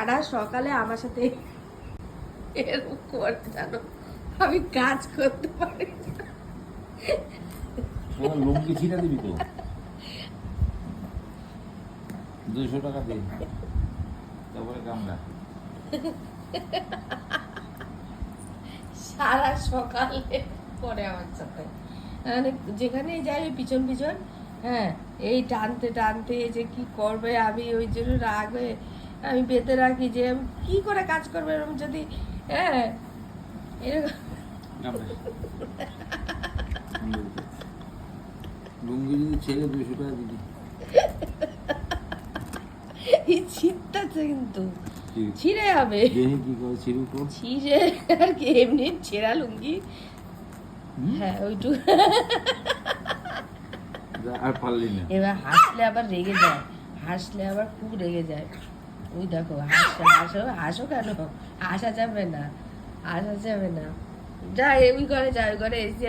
সারা সকালে আমার সাথে এরকম করে জানো, আমি কাজ করতে পারি না। লুঙ্গি ছিঁড়ে দিবি তো, 200 টাকা দে, তারপরে কামড়া। সারা সকালে পরে আমার সাথে মানে যেখানেই যাই ওই পিছন পিছন, হ্যাঁ এই টানতে টানতে যে কি করবে, আমি ওই জন্য রাগ হয়ে আমি বেঁধে রাখি যে আমি কি করে কাজ করবে এরকম যদি, হ্যাঁ এরকম। লুঙ্গি যদি ছেড়ে 200 টাকা দিবি। এই ছিটটাছে কিন্তু ছিঁড়ে হবে, দেখি কি করে ছিড়ুক। ছিঁড়ে আর কি এমনি ছেঁড়া লুঙ্গি, হ্যাঁ ওইটু। আর পারলি না। এবার হাসলে আবার রেগে যায়, হাসলে আবার খুব রেগে যায়। ওই দেখো হাসো হাসো হাসো কেন, হাসা যাবে না, হাসা যাবে না। যা ওই ঘরে যা, ওই ঘরে এসে আছে।